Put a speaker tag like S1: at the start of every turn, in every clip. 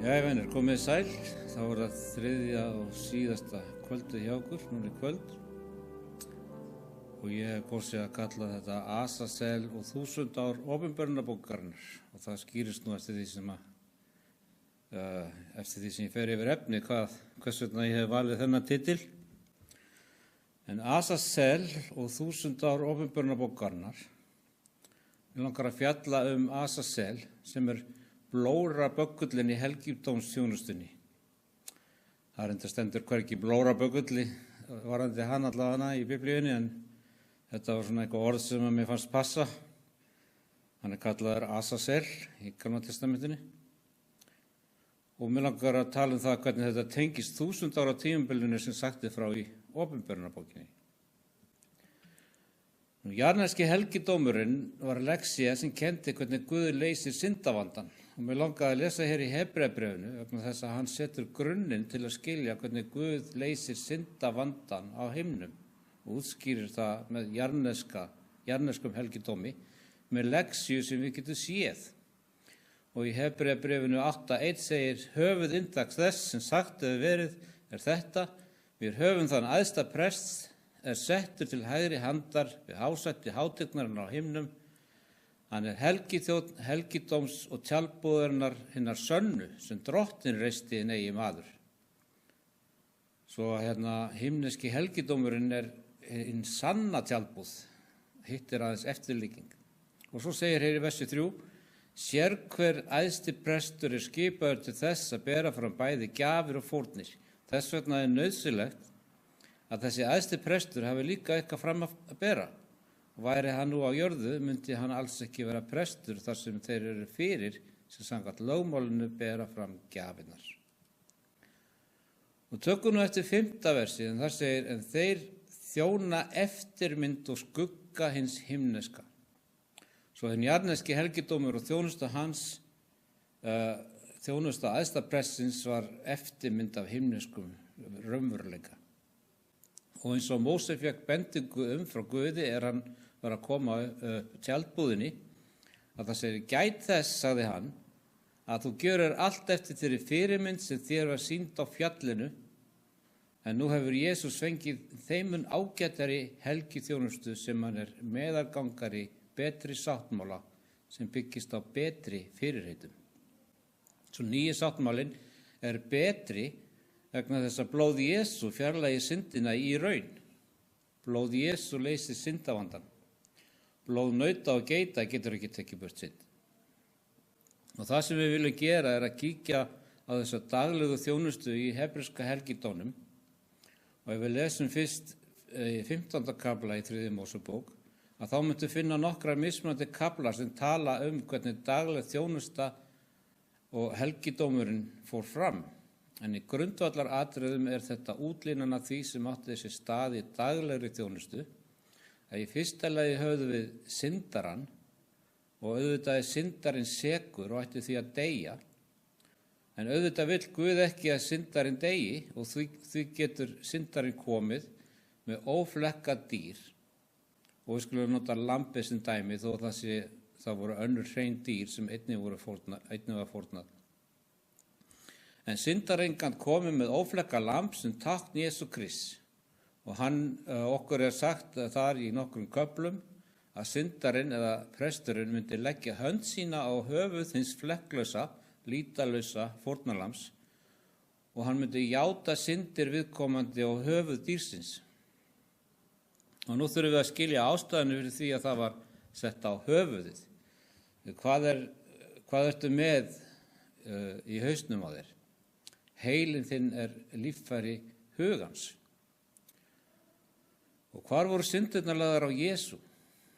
S1: Jæja, venir, komið sæl. Þá það þriðja og síðasta kvöldið hjá okkur, núna í kvöld. Og ég hef kosið að kalla þetta Asasel og 1000 ár opinberunarbókarinnar. Og það skýrist nú eftir því sem ég fer yfir efni, hvers vegna ég hef valið þennan titil. En Asasel og 1000 ár opinberunarbókarinnar. Ég langar að fjalla Asasel sem blóra böggullin í helgidómsþjónustunni. Það enda stendur hvergi blóra böggulli varðandi hann allavega í Biblíunni, en þetta var svona eitthvað orð sem mér fannst passa. Hann kallaður Asasel í Gamla testamentinu. Og mér langar að tala það hvernig þetta tengist 1000 ára tímabilinu sem sagt frá í opinberunarbókinni. Jarneski helgidómurinn var lexía sem kenndi hvernig Guð leysir syndavandann. Og mér langaði að lesa hér í Hebreabréfinu vegna þess að hann setur grunninn til að skilja hvernig Guð leysir syndavandann á himnum og útskýrir það með jarneskum helgidómi með lexíu sem við getum séð. Og í Hebreabréfinu 8:1 segir: höfuðinntaks þess sem sagt hefur verið þetta: við höfum þann æðsta prests settur til hægri handar við hásætti hátignarinnar á himnum. Hann helgiþjónn helgidóms og tjaldbúðarinnar hinnar sönnu sem drottin reisti hinn eigi maður. Svo himneski helgidómurinn hinn sanna tjaldbúð, hitt aðeins eftirlíking. Og svo segir hér í versi 3: sérhver æðsti prestur skipaður til þess að bera fram bæði gjafir og fórnir. Þess vegna nauðsynlegt að þessi æðsti prestur hafi líka eitthvað fram að bera. Og væri hann nú á jörðu, myndi hann alls ekki vera prestur þar sem þeir eru fyrir, sem samkvæmt lögmálinu bera fram gjafirnar. Og tökum nú eftir 5. versið, en þar segir: en þeir þjóna eftirmynd og skugga hins himneska. Svo hinn jarneski helgidómur og þjónusta hans, þjónusta æðsta prestsins var eftirmynd af himneskum raunveruleika. Og eins og Móse fékk bendingu frá Guði hann var að koma upp tjaldbúðinni, að það segir: gæt þess, sagði hann, að þú gjörir allt eftir þeirri fyrirmynd sem þér var sýnd á fjallinu, en nú hefur Jesús fengið þeimun ágætari helgiþjónustu sem hann meðalgangari betri sáttmála sem byggist á betri fyrirheitum. Svo nýji sáttmálinn betri vegna þess að blóð Jesú fjarlægi syndina í raun. Blóð Jesú leysir syndavandann. Blóð nauta og geita getur ekki tekið burt synd. Og það sem við viljum gera að kíkja á þessa daglegu þjónustu í hebreska helgidómnum. Og ef við lesum fyrst í 15. kafla í 3. Mósebók, að þá myndum finna nokkra mismunandi kaflar sem tala hvernig dagleg þjónusta og helgidómurinn fór fram. En í grundvallar atriðum þetta útlínan af því sem átti þessi stað í daglegri þjónustu, að í fyrsta lagi höfðum við syndarann og auðvitað syndarinn sekur og ætti því að deyja. En auðvitað vill Guð ekki að syndarinn deyi og því getur syndarinn komið með óflekkað dýr. Og við skulum nota lambið sem dæmi þó það voru önnur hrein dýr sem einnig var fórnað. En syndarengan komið með óflekkað lamb sem tákn Jesú Krists. Og okkur sagt þar í nokkrum köflum að syndarinn eða presturinn myndi leggja hönd sína á höfuð hins flekklausa, lítalausa fórnarlambs og hann myndi játa syndir viðkomandi á höfuð dýrsins. Og nú þurfum við að skilja ástæðinu fyrir því að það var sett á höfuðið. Hvað ertu með í hausnum á þér? Heilinn þinn líffæri hugans. Og hvar voru syndirnar lagðar á Jesú?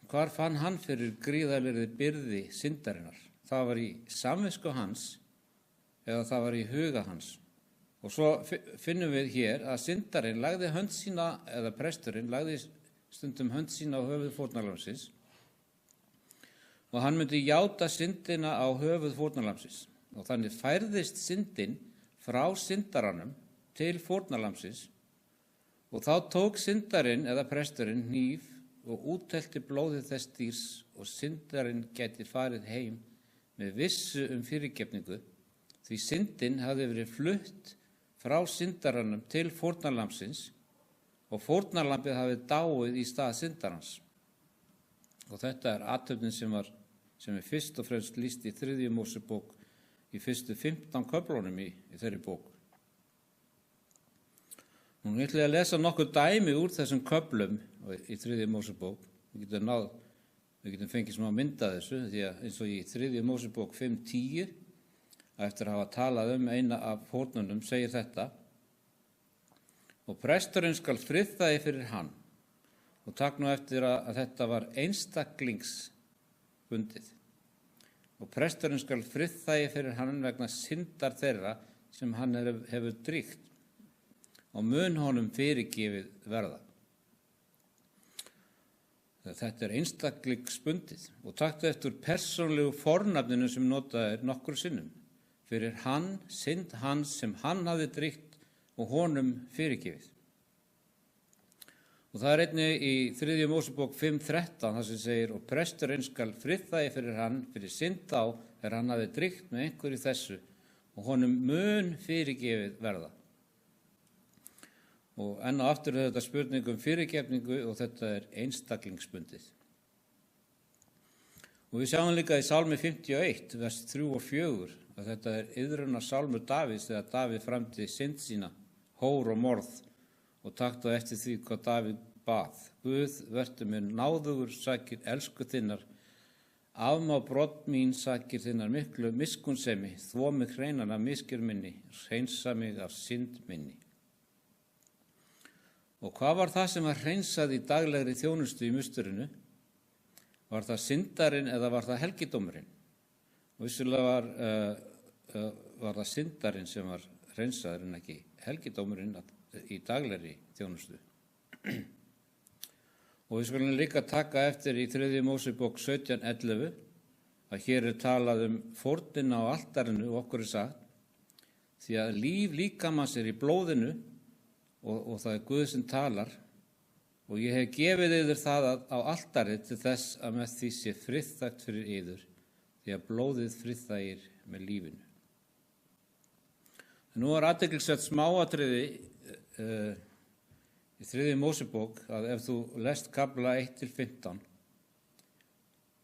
S1: Hvar fann hann fyrir gríðarlegri byrði syndarinnar? Það var í samvisku hans eða það var í huga hans. Og svo finnum við hér að syndarinn lagði hönd sína, eða presturinn lagði stundum hönd sína á höfuð fórnarlambsins og hann myndi játa syndina á höfuð fórnarlambsins. Og þannig færðist syndin frá syndaranum til fórnarlambsins og þá tók syndarinn eða presturinn hníf og úttelti blóðið þess dýrs og syndarinn gæti farið heim með vissu fyrirgefningu því syndin hafði verið flutt frá syndaranum til fórnarlambsins og fórnarlambið hafði dáið í stað syndarans. Og þetta er athöfnin sem er fyrst og fremst lýst í 3. Mósebók í fyrstu 15 köflunum í þeirri bók. Nú ætla ég að lesa nokkuð dæmi úr þessum köflum í 3. Mósebók. Við getum fengið smá mynd af þessu, því að eins og í 3. Mósebók 5:10, eftir að hafa talað eina af fórnunum, segir þetta: og presturinn skal friðþægi fyrir hann. Og takk nú eftir að þetta var einstaklingsbundið. Og presturinn skal friðþægi fyrir hann vegna syndar þeirra sem hann hefur dríkt, og mun honum fyrirgefið verða. Þetta er einstaklingsbundið og taktu eftir persónlegu fornafninu sem notað er nokkru sinnum. Fyrir hann, synd hans sem hann hafði dríkt og honum fyrirgefið. Og það er einnig í 3. Mósebók 5:13 þar sem segir: og presturinn skal friðþægi fyrir hann fyrir synd þá hann hafði dríkt með einhverju þessu og honum mun fyrirgefið verða. Og enn og aftur er þetta spurning fyrirgefningu og þetta er einstaklingsbundið. Og við sjáum líka í Sálmi 51, vers 3 og 4, að þetta er iðrunar sálmur Davíðs þegar Davíð framdi synd sína, hór og morð, og taktu eftir því hvað Davíð bað: Guð, vertu mér náðugur sakir elsku þinnar, afmá brott mín sakir þinnar miklu miskunnsemi, þvó mig hreinan af misgjörð minni, hreinsa mig af synd minni. Og hvað var það sem var hreinsað í daglegri þjónustu í musturinu? Var það syndarinn eða var það helgidómurinn? Og vissulega var það syndarinn sem var hreinsaður en ekki helgidómurinn í daglegri þjónustu. Og við skulum líka taka eftir í 3. Mósebók 17:11 að hér er talað fórnina á altarinu og okkur er sagt: því að líf líkamans er í blóðinu og það er Guð sem talar, og ég hef gefið yður það á altarið til þess að með því sé friðþægt fyrir yður, því að blóðið friðþægir með lífinu. Nú er athyglisvert smáatriði í 3. Mósebók að ef þú lest kafla 1-15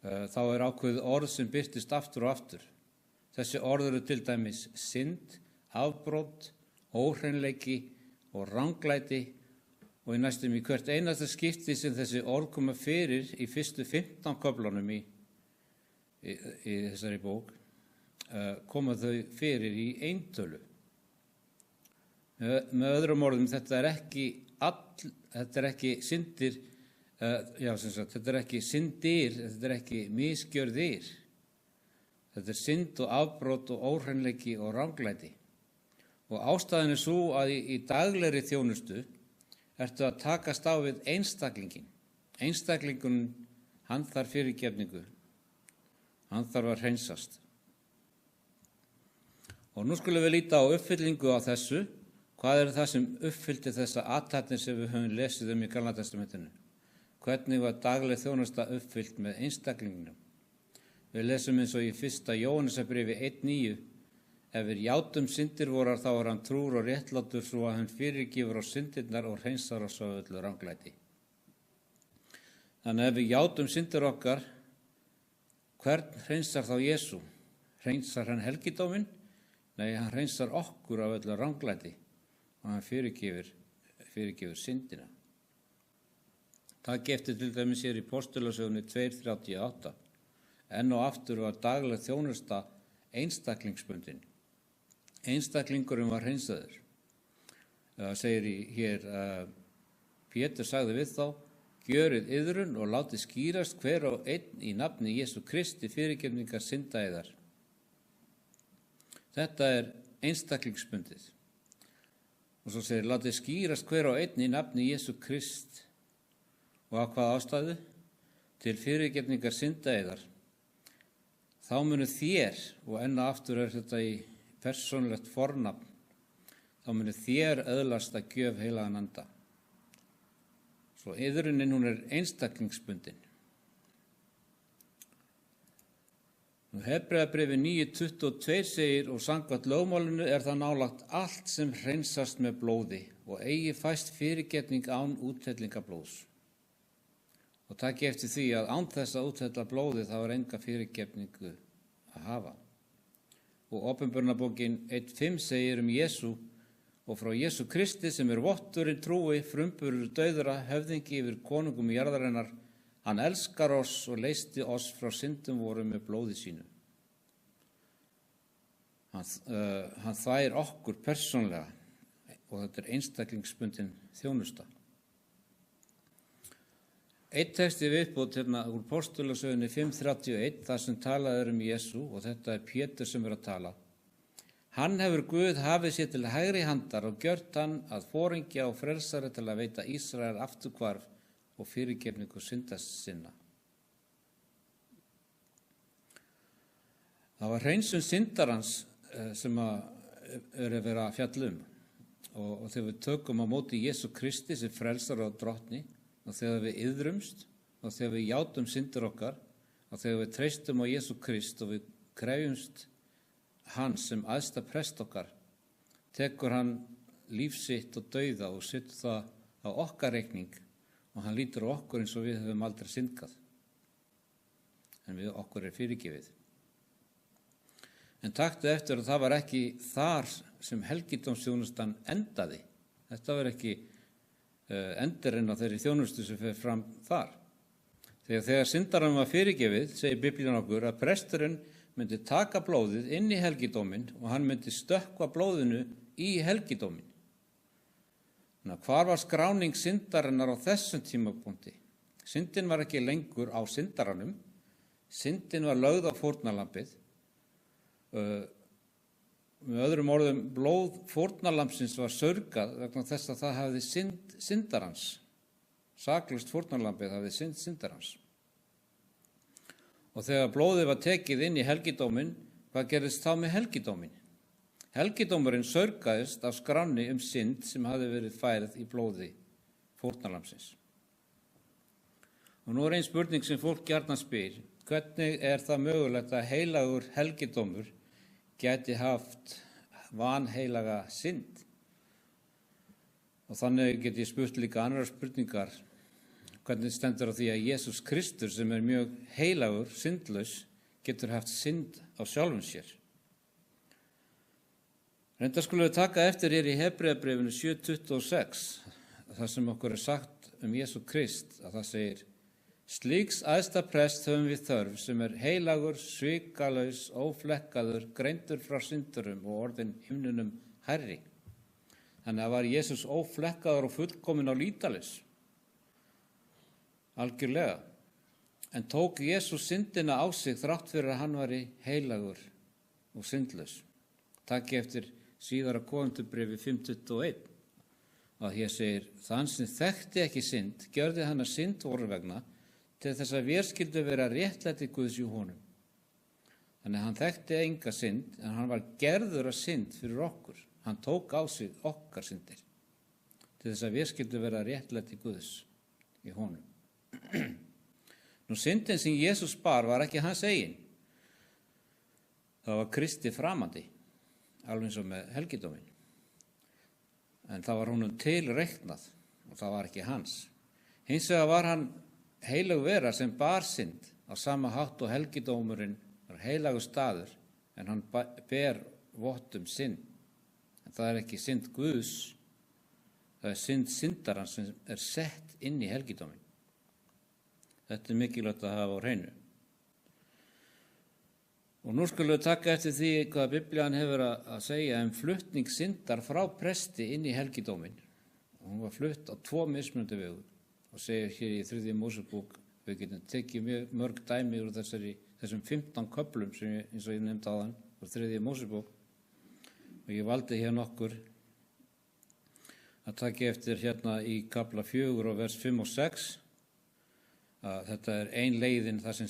S1: þá er ákveðið orð sem birtist aftur og aftur. Þessi orð eru til dæmis synd, afbrot, óhreinleiki og ranglæti, og í næstum í hvert einasta skipti sem þessi orð koma fyrir í fyrstu 15 köflunum í þessari bók koma þau fyrir í eintölu. Með öðrum orðum, þetta er ekki syndir, þetta er ekki syndir, þetta er ekki misgjörðir. Þetta er synd og afbrot og óhreinleiki og ranglæti. Og ástæðan er svo að í daglegri þjónustu ertu að takast á við einstaklingin. Einstaklingun, hann þarf fyrirgefningu. Hann þarf að hreinsast. Og nú skulum við líta á uppfyllingu á þessu. Hvað er það sem uppfyllti þessa athafnir sem við höfum lesið í Gamla testamentinu? Hvernig var dagleg þjónusta uppfyllt með einstaklingunum? Við lesum eins og í 1. Jóhannesarbréfi 1:9: ef við játum syndir vorar þá hann trúr og réttlátur svo að hann fyrirgefur á syndirnar og hreinsar á svo öllu ranglæti. Þannig ef við játum syndir okkar, hvern hreinsar þá Jesú? Hreinsar hann helgidóminn? Nei, hann hreinsar okkur af öllu ranglæti og hann fyrirgefur syndina. Það gefti til dæmis hér í Postulasögunni 2:38. Enn og aftur var dagleg þjónusta einstaklingsbundin. Einstaklingurinn var hreinsaður. Það segir hér, Pétur sagði við þá: gjörið iðrun og látið skýrast hver og einn í nafni Jesú Kristi fyrirgefningar synda yðar. Þetta er einstaklingsbundið. Og svo segir: látið skýrast hver og einn í nafni Jesú Krist. Og af hvað ástæðu? Til fyrirgefningar synda yðar. Þá munu þér, og enn og aftur er þetta í persónulegt fornafn, þá munu þér öðlast að gjöf heilagan anda. Svo iðrunin, hún er einstaklingsbundin. Hebreabréfi 9:22 segir: og samkvæmt lögmálinu það nálagt allt sem hreinsast með blóði og eigi fæst fyrirgefning án úthellingablóðs. Og taki eftir því að án þess að úthella blóði þá enga fyrirgefningu að hafa. Og Opinberunarbókin 1:5 segir Jesú: og frá Jesú Kristi sem votturinn trúi, frumburður dauðra, höfðingi yfir konungum jarðarinnar, hann elskar oss og leysti oss frá syndum vorum með blóði sínu. Hann þvær okkur persónlega og þetta einstaklingsbundin þjónusta. Einn texti viðbót úr Postulasögunni 5:31, þar sem talað Jesú, og þetta Pétur sem að tala. Hann hefur Guð hafið sér til hægri handar og gjört hann að foringja og frelsari til að veita Ísrael afturhvarf og fyrirgefningu synda sinna. Það var hreinsun syndarans sem að vera að fjalla og þegar við tökum á móti Jesú Kristi sem frelsari og drottni, og þegar við iðrumst og þegar við játum syndir okkar og þegar við treystum á Jesú Krist og við krefjumst hans sem æðsta prest okkar, tekur hann líf sitt og dauða og setur það á okkar reikning og hann lítur á okkur eins og við höfum aldrei syndgað, en við okkur fyrirgefið. En taktu eftir að það var ekki þar sem helgidómsþjónustan endaði. Þetta var ekki endurinn á þeirri þjónustu sem fer fram þar. Þegar syndaranum var fyrirgefið, segir Biblían okkur að presturinn myndi taka blóðið inn í helgidóminn og hann myndi stökkva blóðinu í helgidóminn. Hvar var skráning syndarinnar á þessum tímapunkti? Syndin var ekki lengur á syndaranum, syndin var lögð á fórnarlambið. Með öðrum orðum, blóð fórnarlambsins var saurgað vegna þess að það hafði synd syndarans. Saklaust fórnarlambið hafði synd syndarans. Og þegar blóðið var tekið inn í helgidóminn, hvað gerðist þá með helgidóminn? Helgidómurinn saurgaðist af skránni synd sem hafði verið færð í blóði fórnarlambsins. Og nú ein spurning sem fólk gjarnan spyr: hvernig það mögulegt að heilagur helgidómur gæti haft vanheilaga synd? Og þannig get ég spurt líka annars spurningar. Hvernig stendur á því að Jesús Kristur sem mjög heilagur, syndlaus, getur haft synd á sjálfum sér? Reyndar skulum við taka eftir hér í Hebreabréfinu 7:26, þar sem okkur sagt Jesú Krist, að það segir: slíks æðsta prest höfum við þörf sem heilagur, svikalaus, óflekkaður, greindur frá syndurum og orðinn himnunum hærri. Þannig að var Jesús óflekkaður og fullkominn á lýtalis. Algjörlega. En tók Jesús syndina á sig þrátt fyrir að hann væri heilagur og syndlaus. Takk eftir síðara Korinthubréfi 5:21 að hér segir: þann sem þekkti ekki synd, gjörði hann að synd voru vegna, til þess að vér skyldu vera réttlæti Guðs í honum. Þannig að hann þekkti enga synd, en hann var gerður að synd fyrir okkur. Hann tók á sig okkar syndir, til þess að vér skyldu vera réttlæti Guðs í honum. Nú syndin sem Jesús bar var ekki hans eigin. Það var Kristi framandi, alveg eins og með helgidóminn. En það var honum tilreiknað og það var ekki hans. Hins vegar var hann heilag vera sem bar synd á sama hátt og helgidómurinn var heilagur staður, en hann ber vott synd. En það er ekki synd Guðs, það er synd syndarans sem sett inn í helgidóminn. Þetta er mikilvægt að hafa á hreinu. Og nú skulum við taka eftir því hvað Biblían hefur að segja flutning syndar frá presti inn í helgidóminn. Og hún var flutt á 2 mismunandi vegu. Og segir hér í 3. Mósebók, við getum tekið mörg dæmi úr þessum 15 köflum sem eins og ég nefndi áðan, úr 3. Mósebók. Og ég valdi hér nokkur að taka eftir hérna í kafla 4 og vers 5 og 6. Að þetta er ein leiðin þar sem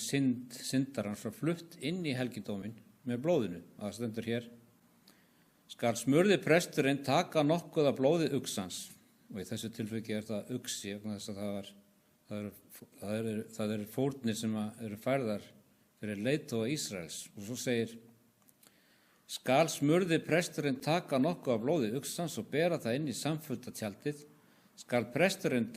S1: syndarans var flutt inn í helgidóminn með blóðinu. Það stendur hér: skal smurði presturinn taka nokkuð af blóði uxans, og í þessu tilviki það uxi, þess að það eru fórnir sem eru færðar fyrir leiðtoga Ísraels. Og svo segir: skal smurði presturinn taka nokkuð af blóði uxans og bera það inn í samfundatjaldið, skal presturinn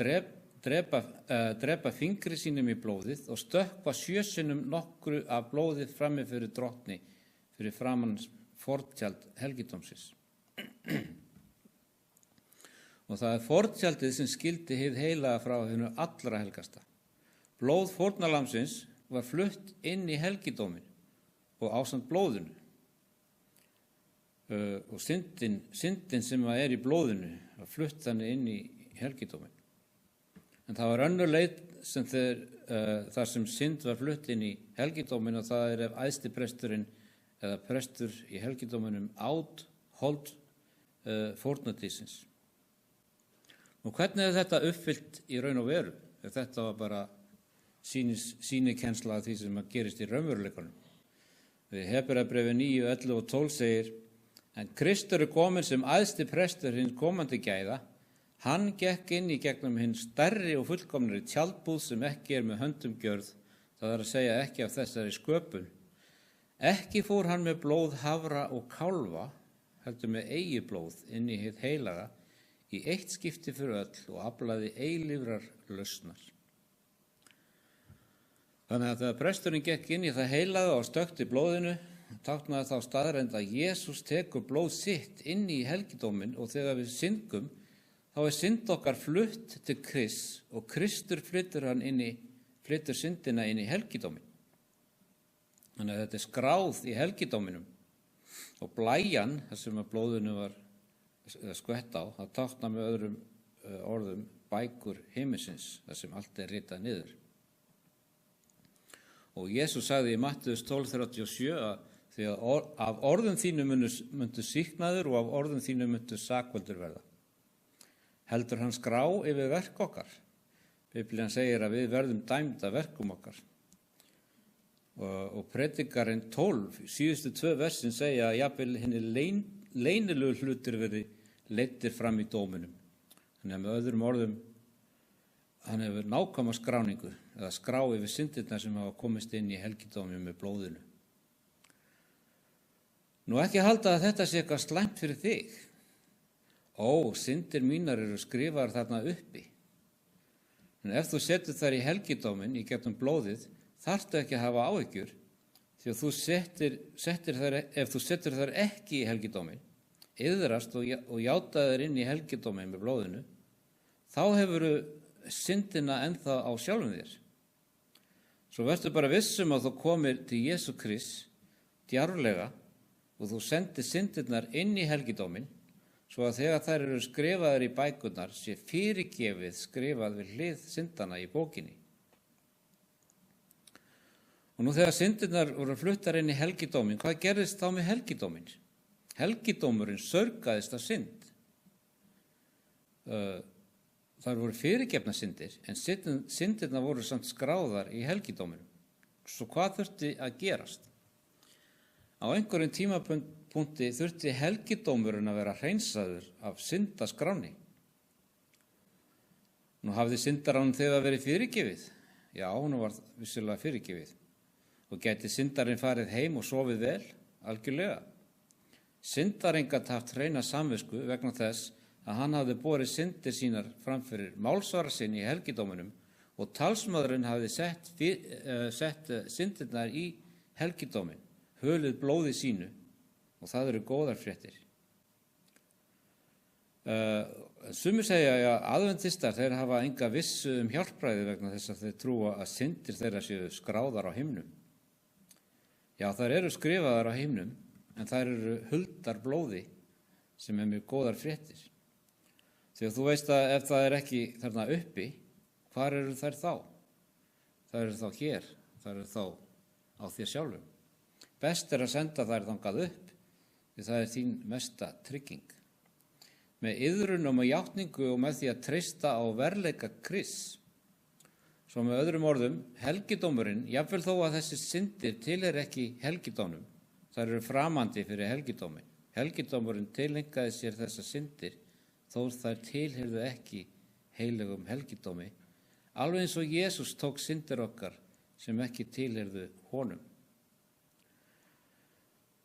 S1: drepa fingri sínum í blóðið og stökkva 7 sinnum nokkru af blóðið frammi fyrir drottni, fyrir framan forntjald helgidómsins. Og það er forntjaldið sem skildi hið heilaga frá hinu allra helgasta. Blóð fórnarlambsins var flutt inn í helgidómin og ásamt blóðinu. Og syndin sem er í blóðinu var flutt þannig inn í helgidómin. En það var önnur leið sem þar sem synd var flutt inn í helgidómin, og það er ef æðstipresturinn eða prestur í helgidóminum át hold fórnardýrsins. Og hvernig er þetta uppfyllt í raun og veru? Þetta var bara sýnikensla af því sem gerist í raunveruleikanum. Við Hebreabréfi 9, 11 og 12 segir: en Kristur er komin sem æðsti prestur hins komandi gæða. Hann gekk inn í gegnum hinn stærri og fullkomnari tjaldbúð sem ekki er með höndum gjörð, það er að segja ekki af þessari sköpun. Ekki fór hann með blóð hafra og kálfa, heldur með eigið blóð inn í hið heilaga í eitt skipti fyrir öll og aflaði eilífrar lausnar. Þannig að þegar presturinn gekk inn í það heilaga og stökkti blóðinu, táknaði þá staðreynd að Jesús tekur blóð sitt inn í helgidómin, og þegar við syndum, þá er synd okkar flutt til Krists og Kristur flyttur syndina inn í helgidómin. Þannig að þetta er skráð í helgidóminum, og blæjan, þar sem að blóðinu var skvett á, það táknar með öðrum orðum bækur himinsins, þar sem allt er ritað niður. Og Jesús sagði í Mattheus 12:37 að því að af orðum þínum myndu sýknaður og af orðum þínum myndu sakvældur verða. Heldur hann skrá yfir verk okkar? Biblían segir að við verðum dæmd af verkum okkar. Og predikarinn 12, síðustu 2 versin segja að jafnvel henni leynilegu hlutir verði leiddir fram í dóminum. Þannig að með öðrum orðum, hann hefur nákvæma skráningu eða skrá yfir syndirnar sem hafa komist inn í helgidóminn með blóðinu. Nú ekki halda að þetta sé eitthvað slæmt fyrir þig. Syndir mínar eru skrifaðar þarna uppi. En ef þú setur þær í helgidóminn í gegnum blóðið, þarftu ekki að hafa áhyggjur, því að ef þú setur þær ekki í helgidóminn, iðrast og játa þær inn í helgidóminn með blóðinu, þá hefurðu syndina ennþá á sjálfum þér. Svo verður bara vissum að þú komir til Jesú Krist djarflega og þú sendir syndirnar inn í helgidóminn, svo að þegar þær eru skrifaðar í bækurnar sé fyrirgefið skrifað við hlið syndana í bókinni. Og nú þegar syndirnar voru fluttar inn í helgidóminn, hvað gerðist þá með helgidóminn? Helgidómurinn sörgaðist af synd. Það voru fyrirgefna syndir, en syndirnar voru samt skráðar í helgidóminum. Svo hvað þurfti að gerast? Á einhverjum tímapunkti þurfti helgidómurinn að vera hreinsaður af syndaskráni. Nú hafði syndaránum þegar verið fyrirgefið. Já, hún var vissilega fyrirgefið. Og gæti syndarinn farið heim og sofið vel, algjörlega. Syndarinn gat haft hreina samvisku vegna þess að hann hafði borið syndir sínar framfyrir málsvara sinn í helgidóminum, og talsmaðurinn hafði sett syndirnar í helgidómin, hölið blóði sínu, og það eru góðar fréttir. Sumir segja að aðventistar þeir hafa enga vissu hjálpræði vegna þess að þeir trúa að syndir þeirra séu skráðar á himnum. Já, þær eru skrifaðar á himnum, en þær eru huldar blóði sem er með góðar fréttir. Því að þú veist að ef það er ekki þarna uppi, hvar eru þær þá? Þær eru þá hér, þær eru þá á þér sjálfum. Best er að senda þær þangað upp, því það er þín mesta trygging. Með iðrun og með játningu og með því að treysta á verleika Krists. Svo með öðrum orðum, helgidómurinn, jafnvel þó að þessi syndir tilheyri ekki helgidómnum, þær eru framandi fyrir helgidómin. Helgidómurinn tileinkaði sér þessar syndir, þó þær tilheyrðu ekki heilögum helgidómi, alveg eins og Jesús tók syndir okkar sem ekki tilheyrðu honum.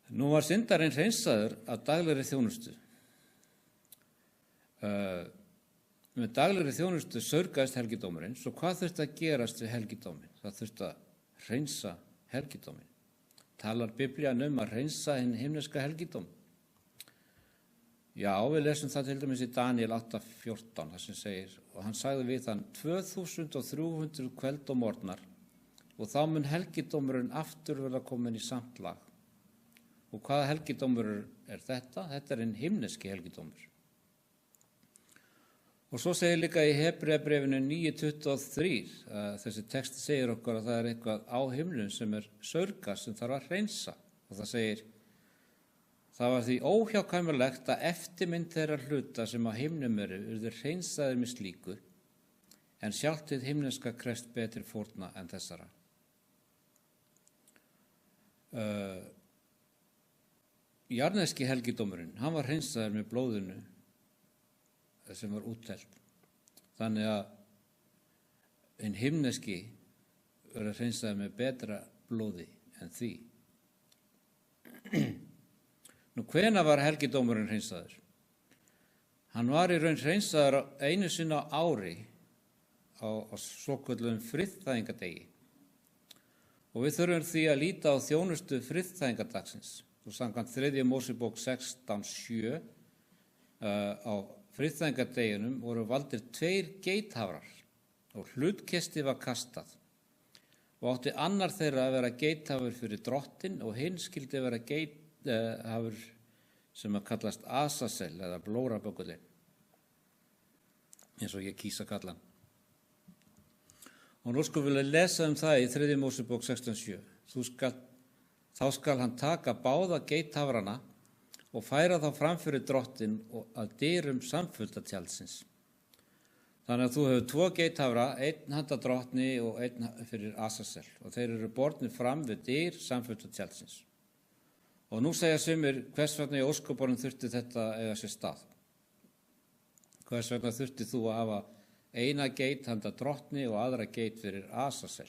S1: Nú var syndarinn hreinsaður af daglegri þjónustu. Með daglegri þjónustu saurgaðist helgidómurinn, svo hvað þurfti að gerast við helgidóminn? Það þurfti að hreinsa helgidóminn. Talar Biblían að hreinsa hinn himneska helgidóm? Já, við lesum það til dæmis í Daniel 8:14, það sem segir, og hann sagði við hann 2300 kveld og morgnar og þá mun helgidómurinn aftur verða komin í samt lag. Og hvaða helgidómur er þetta? Þetta er hinn himneski helgidómur. Og svo segir líka í Hebreabréfinu 9:23, þessi texti segir okkur að það er eitthvað á himnum sem er saurgað sem þarf að hreinsa. Og það segir, það var því óhjákvæmilegt að eftirmynd þeirra hluta sem á himnum eru urðu hreinsaðir með slíku, en sjálft hið himneska krefst betri fórna en þessara. Jarneski helgidómurinn, hann var hreinsaður með blóðinu sem var úttelt. Þannig að hinn himneski verður hreinsaður með betra blóði en því. Nú, hvenær var helgidómurinn hreinsaður? Hann var í raun hreinsaður einu sinni á ári á svokölluðum friðþægingadegi. Og við þurfum því að líta á þjónustu friðþægingadagsins. Og samkvæmt 3. Mósebók 16:7 á friðþægingadeginum voru valdir 2 geithafrar og hlutkesti var kastað. Og átti annar þeirra að vera geithafur fyrir drottinn og hinn skyldi vera geithafur sem að kallast Asasel eða blóraböggulinn, eins og ég kýsa kalla hann. Og nú skulum við lesa það í 3. Mósebók 16:7. Þá skal hann taka báða geithafrana og færa þá fram fyrir drottinn og að dyrum samfundatjaldsins. Þannig að þú hefur 2 geithafra, einn handa drottni og einn fyrir Asasel, og þeir eru bornir fram við dyr samfundatjaldsins. Og nú segja sumir, hvers vegna í óskopunum þurfti þetta eiga sér stað? Hvers vegna þurfti þú að hafa eina geit handa drottni og aðra geit fyrir Asasel?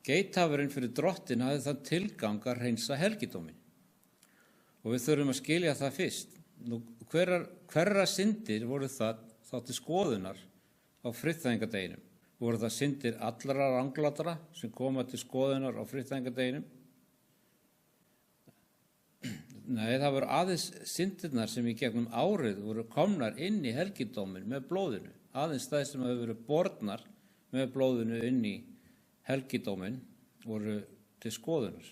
S1: Geithafurinn fyrir drottin hafði þann tilgang að hreinsa helgidóminn. Og við þurfum að skilja það fyrst. Nú, hverra syndir voru það þá til skoðunar á friðþægingadeginum? Voru það syndir allra ranglátara sem koma til skoðunar á friðþægingadeginum? Nei, það voru aðeins syndirnar sem í gegnum árið voru komnar inn í helgidóminn með blóðinu. Aðeins það sem hefur verið bornar með blóðinu inn í helgidóminn voru til skoðunar.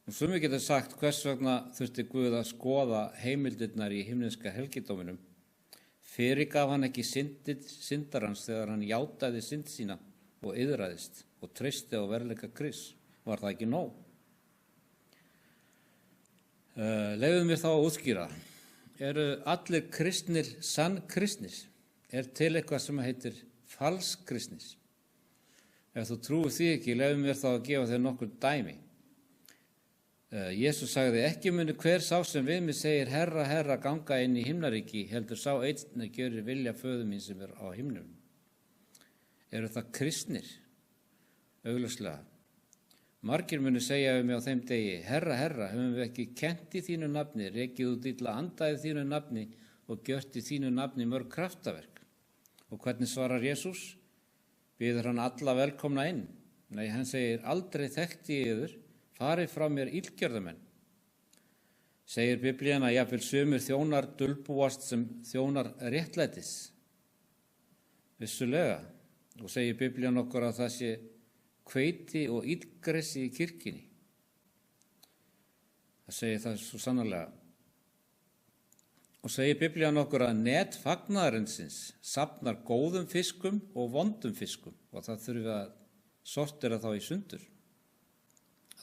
S1: Og sumir geta sagt, hvers vegna þurfti Guð að skoða heimildirnar í himneska helgidóminum? Fyrirgaf hann ekki syndarans þegar hann játaði synd sína og iðraðist og treysti á veruleika Krists? Var það ekki nóg? Leyfðu mér þá að útskýra. Eru allir kristnir sannkristnir? Er til eitthvað sem heitir falskristnir? Ef þú trúir því ekki, leyfðu mér þá að gefa þér nokkur dæmi. Jesús sagði, ekki muni hver sá sem við mig segir, Herra, Herra, ganga inn í himnaríki, heldur sá einn að gjörir vilja föður mín sem er á himnum. Eru það kristnir? Augljóslega. Margir muni segja við mig á þeim degi, Herra, Herra, höfum við ekki kennt í þínu nafni, rekið út illa anda í þínu nafni og gjört í þínu nafni mörg kraftaverk. Og hvernig svarar Jesús? Býður hann alla velkomna inn? Nei, hann segir, aldrei þekkti ég yður, farið frá mér illgjörðamenn. Segir Biblían að jafnvel sumir þjónar dulbúast sem þjónar réttlætis? Vissulega. Og segir Biblían okkur að það sé hveiti og illgressi í kirkjunni. Það segir það svo sannarlega. Og segir Biblían okkur að net fagnaðarinsins safnar góðum fiskum og vondum fiskum og það þurfi að sortera þá í sundur.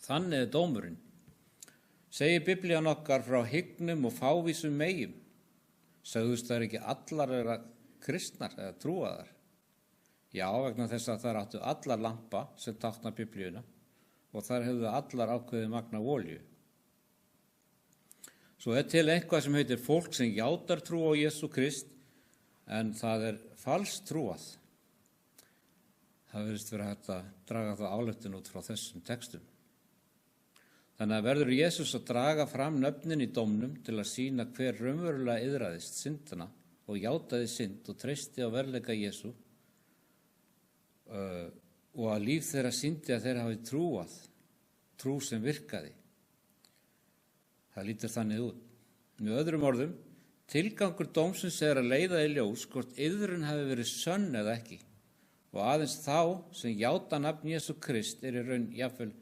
S1: Þannig er dómurinn. Segir Biblían okkar frá hyggnum og fávísum meyjum. Sögðust þær ekki allar vera kristnar eða trúaðar? Já, vegna þess að þær áttu allar lampa sem tákna Biblíuna og þær hefðu allar ákveðið magna olíu. Svo er til eitthvað sem heitir fólk sem játar trú á Jesú Krist en það er falskt trúað. Það virðist vera hægt að draga það ályktun út frá þessum textum. Þannig að verður Jesús að draga fram nöfnin í dómnum til að sýna hver raunverulega iðraðist syndina og játaði synd og treysti á veruleika Jesú og að líf þeirra sýndi að þeir hafi trúað, trú sem virkaði. Það lítur þannig út. Með öðrum orðum, tilgangur dómsins er að leiða í ljós hvort iðrun hafi verið sönn eða ekki og aðeins þá sem játa nafn Jesú Krist í raun jafnvel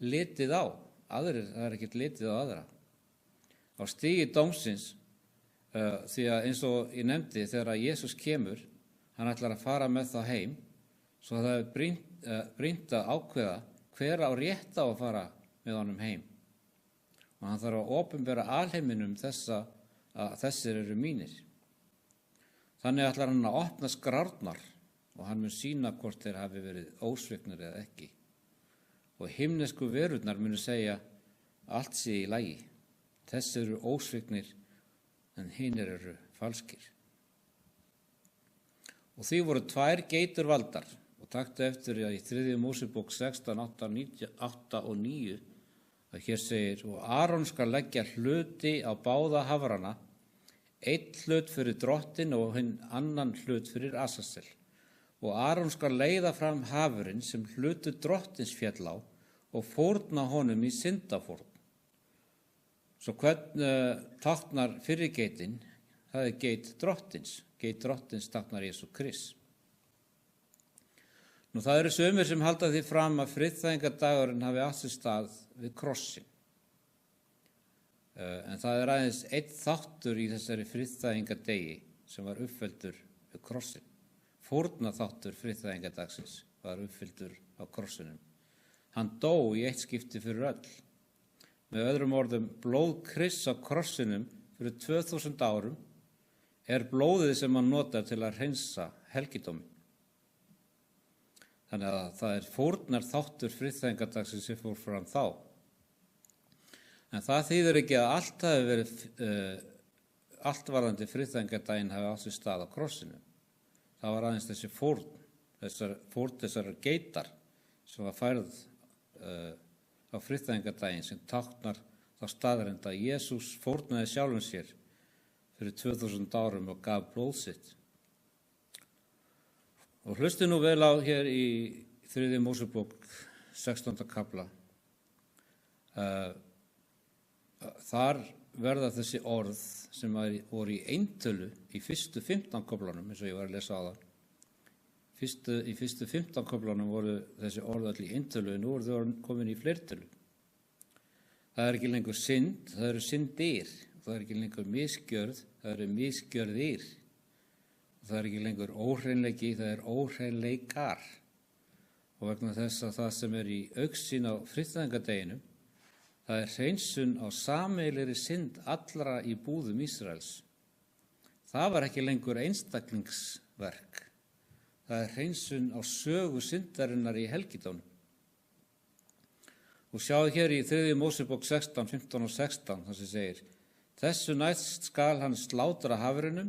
S1: litið á. Aðrir, það er ekkert litið á aðra. Á stigi dómsins, því að eins og ég nefndi þegar Jesús kemur, hann ætlar að fara með það heim, svo það er brýnt að ákveða hver á rétt á að fara með honum heim. Og hann þarf að opinbera alheiminum að þessir eru mínir. Þannig ætlar hann að opna skrárnar og hann mun sýna hvort þeir hafi verið ósviknir eða ekki. Og himnesku verurnar munu segja allt sé í lagi. Þessir eru ósviknir en hinir eru falskir. Og því voru 2 geitur valdar og taktu eftir í 3. Mósebók 16, 8 og 9 að hér segir og Aron skal leggja hluti á báða hafrana, 1 hlut fyrir drottin og hinn annan hlut fyrir Asazel. Og Aron skal leiða fram hafurinn sem hlutu drottins féll á og fórna honum í syndafórn. Svo hvern táknar fyrri geitin, það er geit drottins. Geit drottins táknar Jesú Krist. Nú það eru sumir sem halda því fram að friðþægingadagurinn hafi átt sér stað við krossin. En það er aðeins einn þáttur í þessari friðþægingadegi sem var uppfelldur við krossin. Fórna þáttur friðþægingadagsins var uppfelldur á krossinum. Hann dó í eitt skipti fyrir öll. Með öðrum orðum, blóð Krists á krossinum fyrir 2000 árum er blóðið sem hann notar til að hreinsa helgidóminn. Þannig að það er fórnar þáttur friðþægingadagsins sem fór fram þá. En það þýðir ekki að allt varðandi friðþægingadaginn hafi átt sér stað á krossinum. Það var aðeins þessi fórn þessar geitar sem var færð á friðþægingadaginn sem táknar þá staðreynd að Jesús fórnaði sjálfum sér fyrir 2000 árum og gaf blóð sitt. Og hlustu nú vel á hér í 3. Mósebók 16. kafla. Þar verða þessi orð sem voru í eintölu í fyrstu 15 köflunum, eins og ég var að lesa á það. Í fyrstu 15 köflunum voru þessi orð allir í eintölu, en nú eru þau komin í fleirtölu. Það er ekki lengur synd, það eru syndir. Það er ekki lengur misgjörð, það eru misgjörðir. Það er ekki lengur óhreinleiki, það er óhreinleikar. Og vegna þess að það sem er í augsýn á friðþægingadeginum, það er hreinsun á sameiginlegri synd allra í búðum Ísraels. Það var ekki lengur einstaklingsverk. Það er hreinsun á sögu syndarinnar í helgidómnum. Og sjáðu hér í 3. Mósebók 16, 15 og 16, þar sem segir: Þessu næst skal hann slátra hafrinum,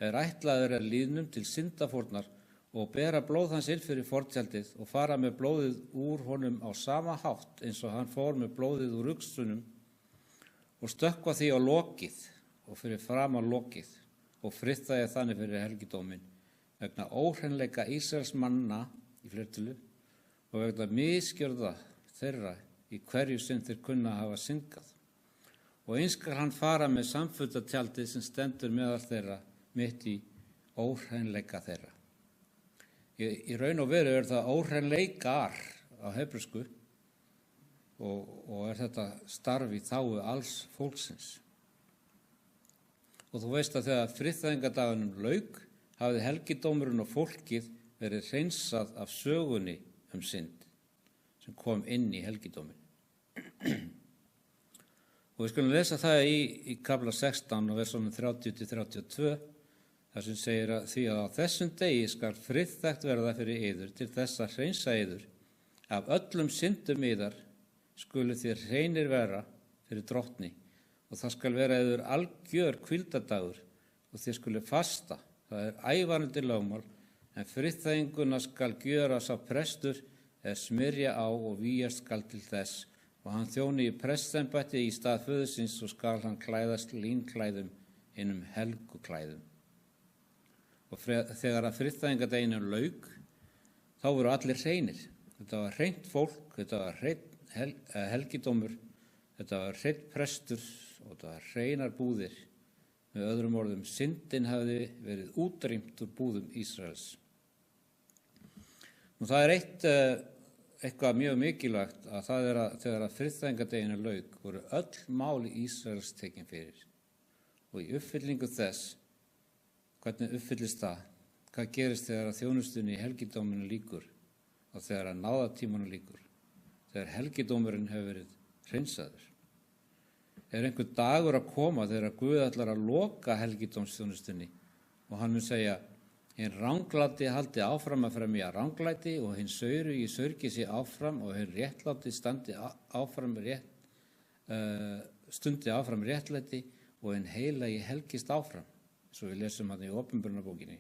S1: ætlaður lýðnum til syndafórnar og bera blóð hans inn fyrir fortjaldið og fara með blóðið úr honum á sama hátt eins og hann fór með blóðið úr uxunum og stökkva því á lokið og fyrir fram á lokið og friðþægja þannig fyrir helgidóminn vegna óhreinleika Ísraels manna í fleirtölu og vegna misgjörða þeirra í hverju sem þeir kunna hafa syndgað. Og eins skal hann fara með samfundatjaldið sem stendur meðal þeirra mitt í óhreinleika þeirra. Í raun og veru er það óhreinleikar á hebresku og er þetta starf í þágu alls fólksins. Og þú veist að þegar friðþægingadagunum lauk hafði helgidómurinn og fólkið verið hreinsað af sögunni synd sem kom inn í helgidóminn. Og við skulum lesa það í kafla 16 og versunum 30-32 þar sem segir að því að á þessum degi skal friðþægt verða fyrir yður til þess að hreinsa yður af öllum syndum yðar skulu þér hreinir vera fyrir drottni og það skal vera yður algjör hvíldadagur og þér skulu fasta, það er ævarandi lögmál, en friðþæginguna skal gjöra sá prestur eða smyrja á og vígjast skal til þess og hann þjóni í prestsembætti í stað föður síns og skal hann klæðast línklæðum hinum helguklæðum. Og þegar að friðþægingardeginum lauk, þá voru allir hreinir. Þetta var hreint fólk, þetta var hreinn helgidómur, þetta var hreinn prestur og þetta var hreinar búðir. Með öðrum orðum, syndin hafði verið útrýmt úr búðum Ísraels. Nú það er eitthvað mjög mikilvægt að það er að þegar að friðþægingardeginum lauk voru öll mál í Ísraels tekin fyrir. Og í uppfyllingu þess, hvernig uppfyllist það? Hvað gerist þegar að þjónustunni í helgidóminu lýkur og þegar að náðatímanu lýkur? Þegar helgidómurinn hefur verið hreinsaður. Er einhver dagur að koma þegar að Guð ætlar að loka helgidómsþjónustunni og hann mun segja: hinn ranglati haldi áfram að fremja ranglæti og hinn saurugi saurgi sig áfram og hinn réttláti stundi áfram réttlæti og hinn heilagi helgist áfram. Svo við lesum hann í Opinberunarbókinni,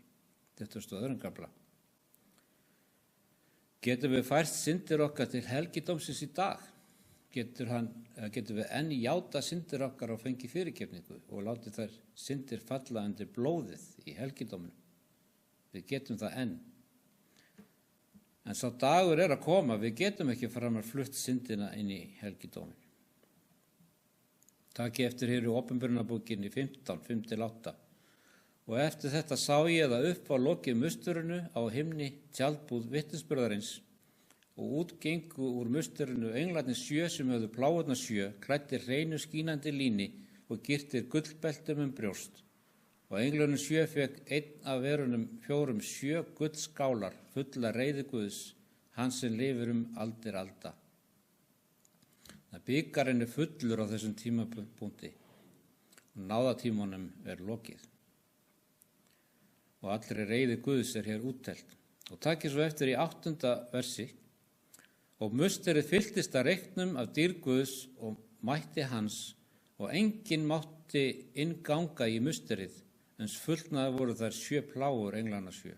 S1: 22. kafla. Getum við fært syndir okkar til helgidómsins í dag? Getum við enn játa syndir okkar og fengi fyrirgefningu og láti þær syndir falla undir blóðið í helgidóminu? Við getum það enn. En sá dagur er að koma, við getum ekki framar flutt syndina inn í helgidómin. Takk eftir hér í Opinberunarbókinni 15, 5-8. Og eftir þetta sá ég það upp á lokið musturinu á himni tjaldbúð vitnisburðarins og útgengu úr musturinu englarnir 7 sem höfðu pláurnar 7, klæddir hreinu skínandi líni og girtir gullbeltum brjóst. Og englunum 7 fekk einn af verunum 4 7 guldskálar fulla reiði Guðs, hans sem lifir aldir alda. Það bikarinn er fullur á þessum tímapunkti og náðatímanum er lokið. Og allri reiði Guðs er hér úttelt. Og takið svo eftir í 8. versi. Og musterið fylltist að reiknum af dýrð Guðs og mætti hans og enginn mátti innganga í musterið, eins fullnaði voru þær 7 plágur englana 7.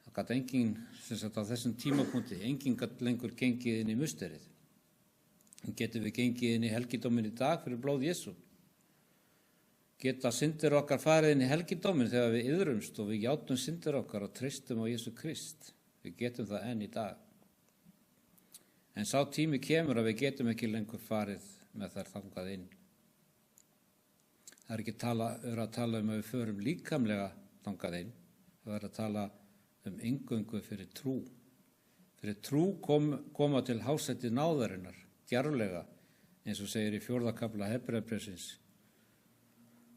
S1: Það gat enginn, sem sagt á þessum tímapunkti, enginn gat lengur gengið inn í musterið. Getum við gengið inn í helgidómin í dag fyrir blóð Jesú? Geta syndir okkar farið inn í helgidómin þegar við iðrumst og við játum syndir okkar og treystum á Jesú Krist? Við getum það enn í dag. En sá tími kemur að við getum ekki lengur farið með þær þangað inn. Það er ekki að tala um að við förum líkamlega þangað inn. Það er að tala um inngöngu fyrir trú. Fyrir trú koma til hásætti náðarinnar, djarflega, eins og segir í 4. kafla Hebreabréfsins.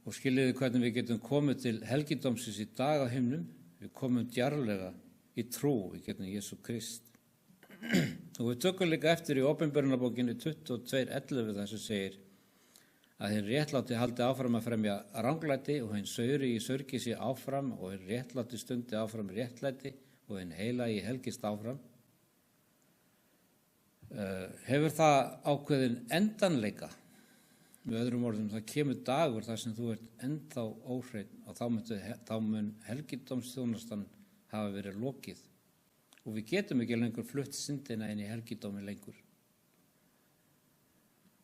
S1: Og skiljiði hvernig við getum komið til helgidómsins í dag á himnum. Við komum djarflega í trú í getum Jesú Krist. Og við tökum líka eftir í Opinberunarbókinni 22:11 þar sem segir að hinn réttláti haldi áfram að fremja ranglæti og hinn saurgi sig áfram og hinn réttláti stundi áfram réttlæti og hinn heilagi helgist áfram. Hefur það ákveðin endanleika? Með öðrum orðum, það kemur dagur þar sem þú ert ennþá óhreinn og þá mun helgidómsþjónustan hafa verið lokið og við getum ekki lengur flutt syndina inn í helgidómi lengur.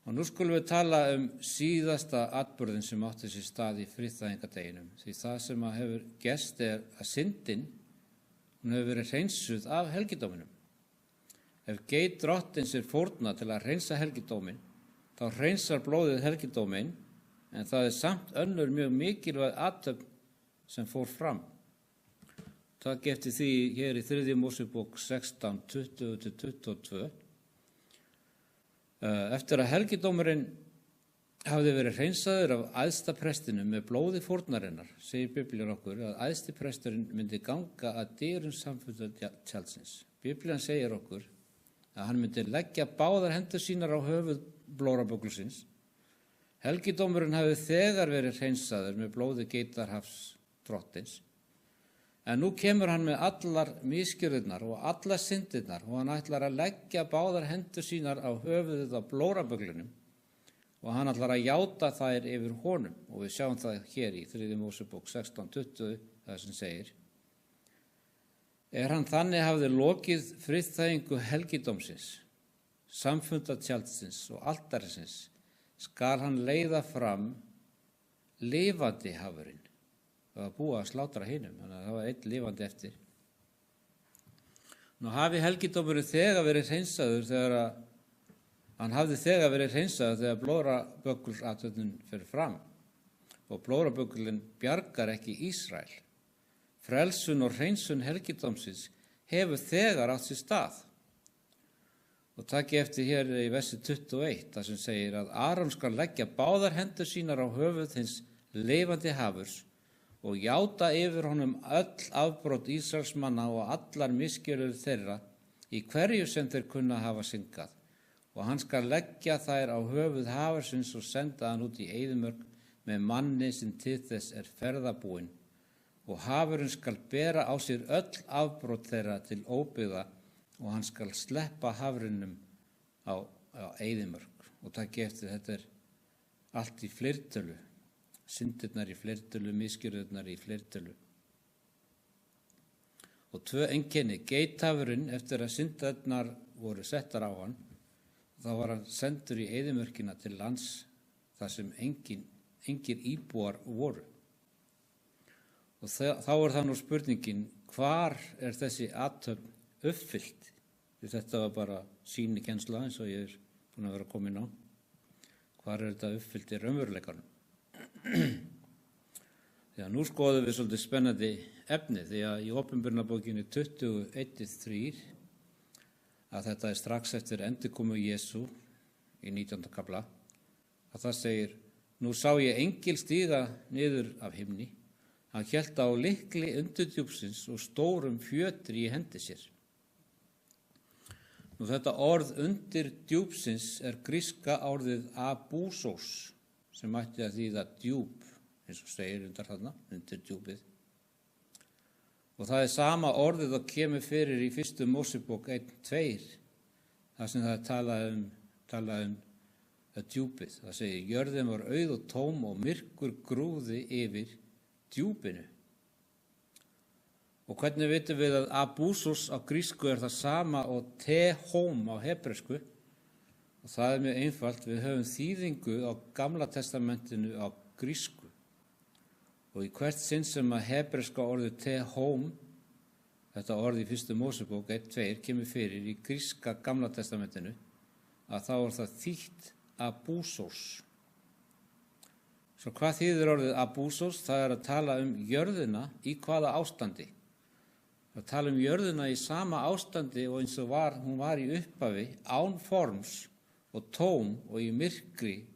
S1: Og nú skulum við tala síðasta atburðin sem átti sér stað í friðþægingardeginum, því það sem hefur gerst er að syndin, hún hefur verið hreinsuð af helgidóminum. Ef geit drottins er fórna til að hreinsa helgidómin, þá hreinsar blóðið helgidómin, en það er samt önnur mjög mikilvæg athöfn sem fór fram. Takk eftir því hér í 3. Mósebók 16, 20-22. Eftir að helgidómurinn hafði verið hreinsaður af æðsta prestinum með blóði fórnarinnar, segir Biblían okkur að æðsti presturinn myndi ganga að dyrum samfundatjaldsins. Biblían segir okkur að hann myndi leggja báðar hendur sínar á höfuð blórabögglusins. Helgidómurinn hafi þegar verið hreinsaður með blóði geitarhafs drottins. En nú kemur hann með allar misgjörðirnar og allar syndirnar og hann ætlar að leggja báðar hendur sínar á höfuðið á blórabögglunum og hann ætlar að játa þær yfir honum. Og við sjáum það hér í 3. Mósebók 16:20 það sem segir: hann þannig hafði lokið friðþægingu helgidómsins, samfundatjaldsins og altarisins skal hann leiða fram lifandi hafurinn. Það var búið að slátra hinum, þannig að það var einn lifandi eftir. Nú hafi helgidómurinn þegar verið hreinsaður þegar blóraböggulsathöfnin fer fram og blóraböggulinn bjargar ekki Ísrael. Frelsun og hreinsun helgidómsins hefur þegar átt sér stað. Og takk eftir hér í versi 21, þar sem segir að Aron skal leggja báðar hendur sínar á höfuð hins lifandi hafurs og játa yfir honum öll afbrot Ísraelsmanna og allar misgjörðir þeirra í hverju sem þeir kunna hafa syngað. Og hann skal leggja þær á höfuð hafursins og senda hann út í eyðimörk með manni sem til þess ferðabúinn. Og hafurinn skal bera á sér öll afbrot þeirra til óbyggða og hann skal sleppa hafurinnum á eyðimörk. Og takk eftir, þetta allt í fleirtölu. Syndirnar í fleirtölu, misgjörðirnar í fleirtölu. Og 2 einkenni, geithafurinn eftir að syndirnar voru settar á hann, þá var hann sendur í eyðimörkina til lands þar sem engir íbúar voru. Og þá það nú spurningin, hvar þessi athöfn uppfyllt? Því þetta var bara sýnikensla eins og ég búin að vera komin á. Hvar þetta uppfyllt í raunveruleikanum? Því að nú skoðum við svolítið spennandi efni, því að í Opinberunarbókinni 21:3 að þetta strax eftir endurkomu Jesú í 19. kafla, að það segir: Nú sá ég engil stíga niður af himni, hann hélt á lykli undir djúpsins og stórum fjötri í hendi sér. Nú þetta orð undir djúpsins gríska orðið abúsos, sem ætti að þýða djúp, eins og segir undar þarna, undir djúpið. Og það sama orðið og kemur fyrir í 1. Mósebók 1:2, þar sem það talað um djúpið. Það segir: Jörðin var auð og tóm og myrkur grúfði yfir djúpinu. Og hvernig vitum við að abúsos á grísku það sama og tehóm á hebresku? Og það mjög einfalt, við höfum þýðingu á Gamla testamentinu á grísku. Og í hvert sinn sem að hebreska orðið tehóm, þetta orð í 1. Mósebók 1:2 kemur fyrir í gríska Gamla testamentinu, að þá það þýtt abúsos. Svo hvað þýðir orðið abúsos? Það að tala um jörðina í hvaða ástandi. Það tala um jörðina í sama ástandi og eins og hún var í upphafi, án forms og tóm og í myrkri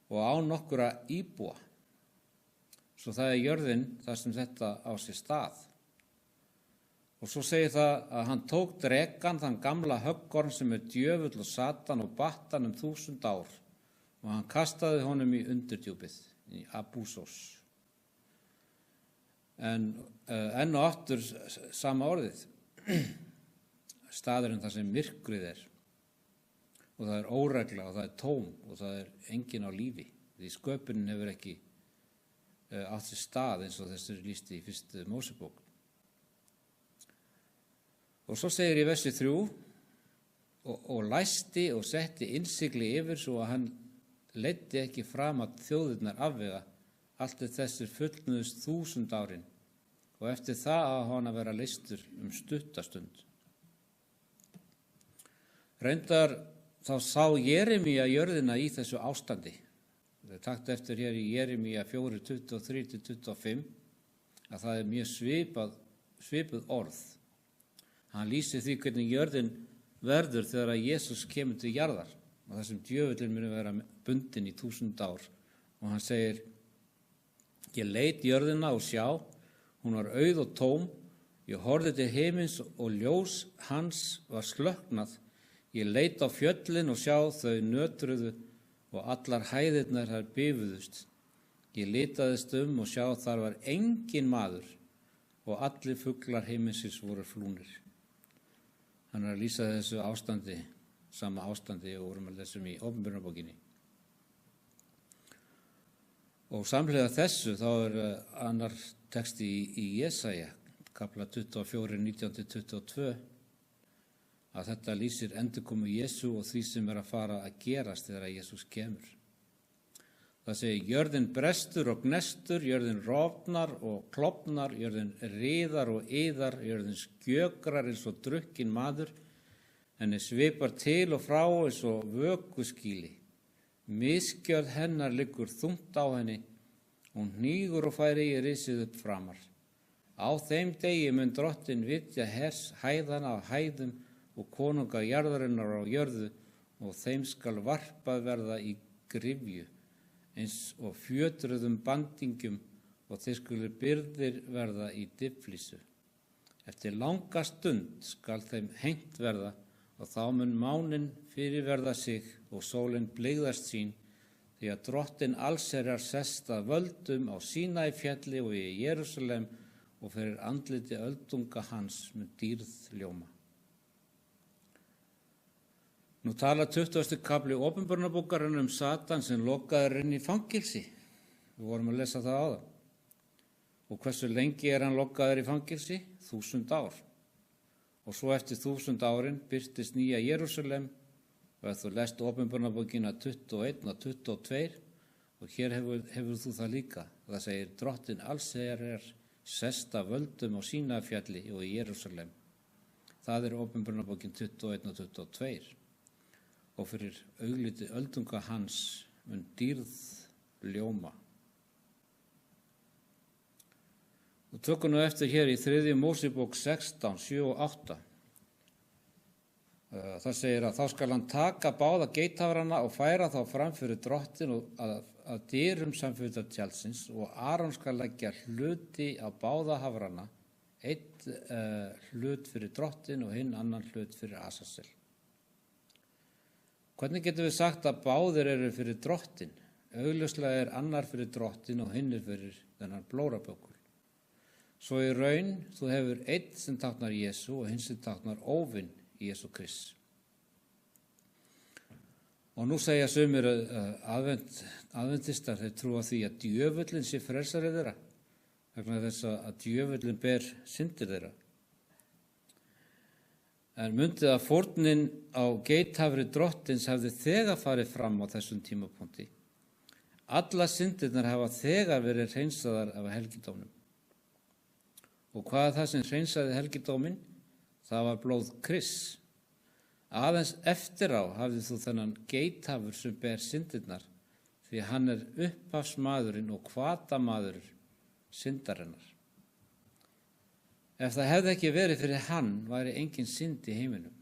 S1: og án nokkura íbúa. Svo það jörðin þar sem þetta á sér stað. Og svo segir það að hann tók drekann, þann gamla höggorm sem djöfull og Satan og batt hann 1000 ár og hann kastaði honum í undirdjúpið, í abúsos. En enn og aftur sama orðið, staðurinn þar sem myrkrið og það óregla og það tóm og það enginn á lífi. Því sköpunin hefur ekki átt sér stað eins og þessu lýst í 1. Mósebók. Og svo segir í versi 3: og læsti og setti innsigli yfir svo að hann leiddi ekki fram að þjóðirnar afvega allt þessir fullnuðust 1000 árin og eftir það að hann að vera leystur stuttastund. Reyndar þá sá Jeremía jörðina í þessu ástandi. Það takt eftir hér í Jeremía 4:23-25 að það mjög svipuð orð. Hann lýsir því hvernig jörðin verður þegar að Jesús kemur til jarðar og þessum djöfullin muni vera bundin í 1000 ár. Og hann segir: Ég leit jörðina og sjá, hún var auð og tóm, ég horfði til himins og ljós hans var slökknað. Ég leit á fjöllin og sjá þau nötruðu og allar hæðirnar þær bifuðust. Ég litaðist og sjá þar var engin maður og allir fuglar himinsins voru flúnir. Hann að lýsa þessu ástandi, sama ástandi og vorum að þessum í Opinberunarbókinni. Og samhliða þessu þá annar texti í Jesaja, kapla 24, 19-22, að þetta lýsir endurkomu Jesú og því sem að fara að gerast þegar að Jesús kemur. Það segir jörðin brestur og gnestur, jörðin rofnar og klofnar, jörðin riðar og yðar, jörðin skjögrar eins og drukkin maður, henni svipar til og frá eins og vökuskýli. Misgjörð hennar liggur þungt á henni, hún hnígur og fær eigi risið upp framar. Á þeim degi mun Drottinn vitja hers hæðana af hæðum og konunga jarðarinnar á jörðu og þeim skal varpað verða í gryfju, eins og fjötruðum bandingjum og þeir skulu byrðir verða í diflísu. Eftir langa stund skal þeim hengt verða og þá mun máninn fyrirverða sig og sólin blygðast sín, því að Drottinn allsherjar sest að völdum á Sínaí fjalli og í Jerúsalem og fyrir andliti öldunga hans með dýrð ljóma. Nú talar 20. kafli Opinberunarbókarinnar Satan sem lokaður inn í fangilsi. Við vorum að lesa það áðan. Og hversu lengi hann lokaður í fangilsi? 1000 ár. Og svo eftir 1000 árin birtist nýja Jerúsalem og ef þú lest Opinberunarbókina 21 og 22 og hér hefur þú það líka. Það segir Drottinn allsherjar sest að völdum á Sínaí fjalli og í Jerúsalem. Það er Opinberunarbókin 21 og 22. Og fyrir augliti öldunga hans mun dýrð ljóma. Og tökum nú eftir hér í 3. Mósebók 16, 7 og 8. Það segir að þá skal hann taka báða geithafrana og færa þá fram fyrir Drottinn að dyrum samfundartjaldsins og Aron skal leggja hluti á báða hafrana, einn hlut fyrir Drottinn og hinn annan hlut fyrir Asasel. Hvernig getum við sagt að báðir eru fyrir Drottinn? Augljóslega er annar fyrir Drottinn og hinn er fyrir þennan blórabökul. Svo í raun þú hefur einn sem táknar Jesú og hinn sem táknar óvinn Jesú Krist. Og nú segja sumir aðventistar, þeir trúa því að djöfullin sé frelsari þeirra, vegna þess að djöfullin ber syndir þeirra. En mundið að fórnin á geithafri Drottins hefði þegar farið fram á þessum tímapunkti. Alla syndirnar hafa þegar verið hreinsaðar af helgidómnum. Og hvað er það sem hreinsaði helgidómin? Það var blóð Krists. Aðeins eftir á hafði þú þennan geithafur sem ber syndirnar, því hann er upphafsmaðurinn og hvatamaður syndarinnar. Ef það hefði ekki verið fyrir hann, væri engin synd í heiminum.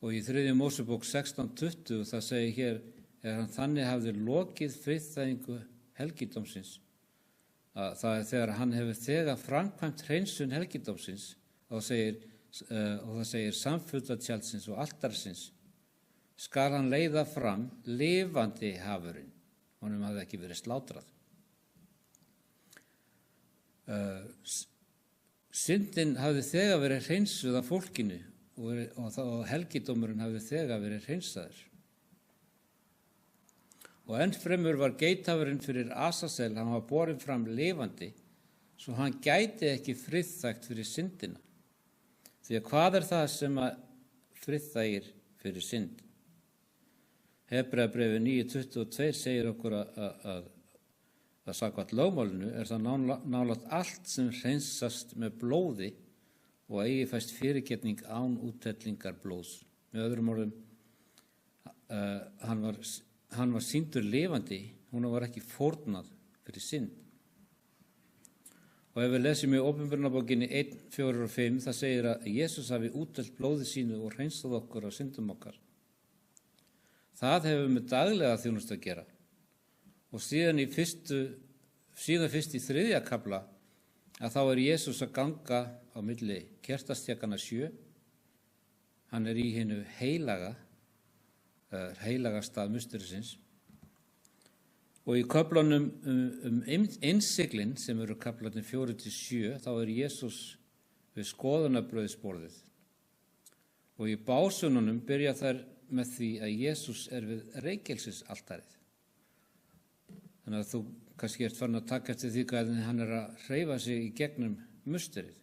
S1: Og í 3. Mósebók 16:20 það segir hér, hann þannig hafði lokið friðþægingu helgidómsins. Það er þegar hann hefur þegar framkvæmt hreinsun helgidómsins og það segir samfundartjaldsins og altarsins, skal hann leiða fram lifandi hafurinn. Honum hafði ekki verið slátrað. Syndin hafði þegar verið hreinsuð af fólkinu og helgidómurinn hafði þegar verið hreinsaður. Og enn fremur var geithafurinn fyrir Asasel, hann var borinn fram lifandi, svo hann gæti ekki friðþægt fyrir syndina. Því að hvað er það sem að friðþægir fyrir synd? Hebreabréfið 9:22 segir okkur að samkvæmt lögmálinu er það nálægt allt sem hreinsast með blóði og eigi fæst fyrirgefning án úthellingar blóðs. Með öðrum orðum, hann var sýndur lifandi, hún var ekki fórnað fyrir synd. Og ef við lesum í Opinberunarbókinni 1, 4 og 5, það segir að Jesús hafi útdelt blóði sínu og hreinsað okkur á syndum okkar. Það hefur með daglega þjónustu að gera. Og síðan fyrst í 3. kafla að þá er Jesús að ganga á milli kertastjakana 7. Hann er í hinu heilaga stað musterisins. Og í köflunum innsiglin sem eru kaflarnir 4-7 þá er Jesús við skoðunarbrauðsborðið. Og í básununum byrja þær með því að Jesús er við reykelsisaltarið. Þannig að þú kannski ert farin að taka eftir því hvernig hann er að hreyfa sig í gegnum musterið.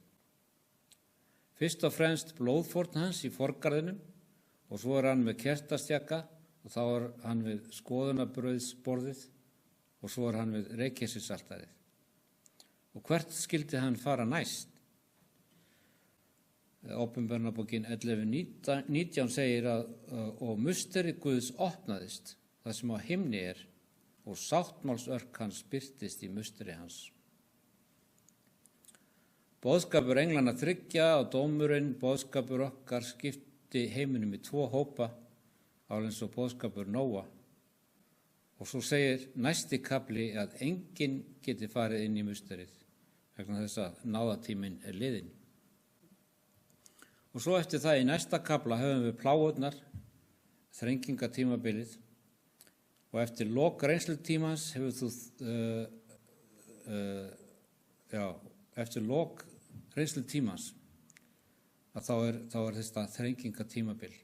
S1: Fyrst og fremst blóðfórn hans í forgarðinum og svo hann með kertastjaka og þá hann við skoðunabrauðsborðið og svo hann við reykjelsisaltarið. Og hvert skyldi hann fara næst? Åpenbarnarbókin 11:19 segir að og musteri Guðs opnaðist, það sem á himni og sáttmálsörk hans birtist í musteri hans. Boðskapur englana 3 og dómurinn, boðskapur okkar skipti heiminum í 2 hópa, alveg eins og boðskapur Nóa. Og svo segir næsti kafli að enginn geti farið inn í musterið, vegna þess að náðatíminn liðinn. Og svo eftir það í næsta kafla höfum við pláurnar, þrengingatímabilið, og eftir lok reynslutímans hefur eftir lok reynslutímans að þá er þetta þrengingatímabil.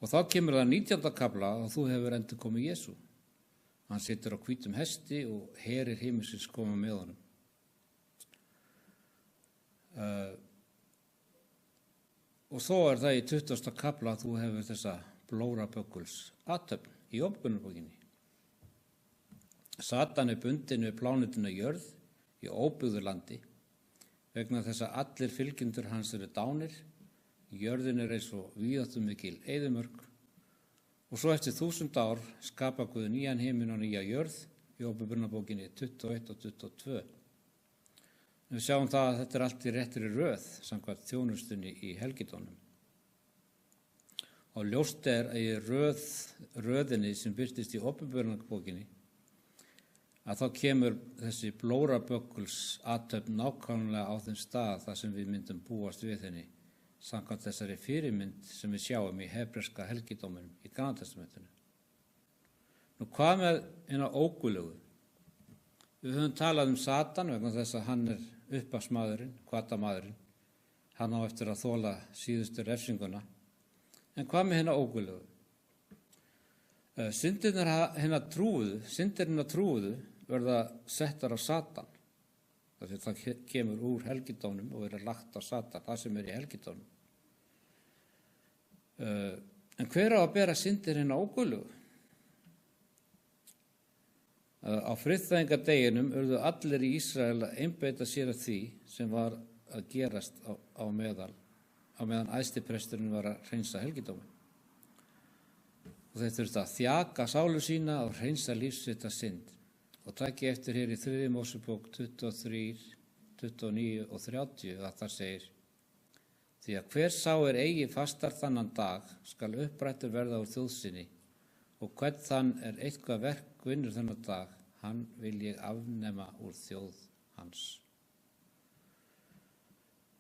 S1: Og þá kemur það 19. kafla og þú hefur endur komið Jesú. Hann situr á hvítum hesti og herir himinsins koma með honum. Og svo er það í 20. kafla að þú hefur þessa blórabögguls athöfn í Åpenbarnarbókinni. Satan er bundinn við plánetuna jörð í óbyggðu landi vegna þess að allir fylgjendur hans eru dánir, jörðin er eins og víðáttumikil eyðimörk og svo eftir 1000 ár skapa Guð nýjan himinn og nýja jörð í Åpenbarnarbókinni 21 og 22. Við sjáum það að þetta er allt í réttri röð samkvæmt þjónustunni í helgidónum. Og ljóst er að í röðinni sem birtist í Åpenbarnarbókinni að þá kemur þessi blórabögguls athöfn nákvæmlega á þeim stað þar sem við myndum búast við henni samkvæmt þessari fyrirmynd sem við sjáum í hebreska helgidóminum í Gamla testamentinu. Nú hvað með hérna óguðlegu? Við höfum talað Satan vegna þess að hann er upphafsmaðurinn, hvatamaðurinn. Hann á eftir að þola síðustu refsinguna. En hvað með hérna óguðlegu? Syndirnar trúuðu verða settar á Satan. Það kemur úr helgidónum og verður lagt á Satan, það sem er í helgidónum. En hver á að bera syndir hérna óguðlegu? Á friðþægingardeginum urðu allir í Ísrael að einbeita sér að því sem var að gerast á meðan æðstipresturinn var að hreinsa helgidóminn. Og þeir þurftu að þjaka sálu sína og hreinsa lífsitt af synd. Og taki eftir hér í 3. Mósebók 23, 29 og 30 að það segir: Því að hver sá eigi fastar þannan dag skal upprættur verða úr þjóð sinni og hvern þann eitthvað verk vinnur þennan dag, hann vil ég afnema úr þjóð hans.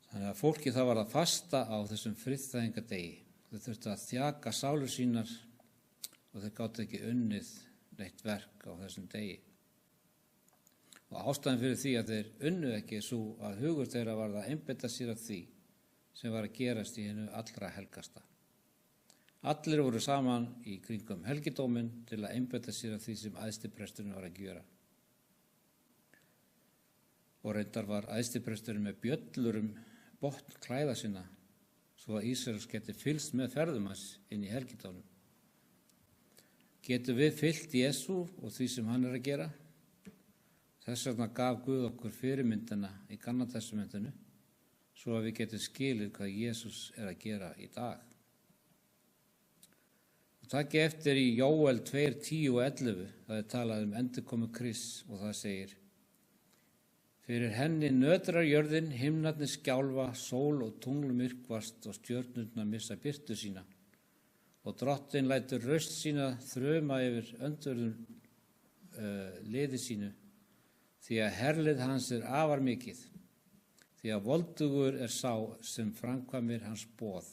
S1: Þannig að fólki það var að fasta á þessum friðþægingardegi. Þau þurftu að þjaka sálur sínar og þeir gátu ekki unnið neitt verk á þessum degi. Og ástæðan fyrir því að þeir unnu ekki svo að hugur þeirra var að einbeita sér af því sem var að gerast í hinu allra helgasta. Allir voru saman í kringum helgidóminn til að einbeita sér af því sem æðstipresturinn var að gjöra. Og reyndar var æðstipresturinn með bjöllur botn klæða sinna svo að Ísraels geti fylgst með ferðum hans inn í helgidóminn. Getum við fylgt Jesú og því sem hann er að gera? Þess vegna gaf Guð okkur fyrirmyndina í Gamla testamentinu svo að við getum skilið hvað Jesús er að gera í dag. Og takk eftir í Jóel 2, 10 og 11, það er talað endurkomu Krists og það segir: Fyrir henni nötrar jörðin, himnarnir skjálfa, sól og tungl myrkvast og stjörnurnar missa birtu sína. Og drottinn lætur raust sína þruma yfir öndverðum liði sínu, því að herlið hans er afar mikið, því að voldugur er sá sem framkvæmir hans boð.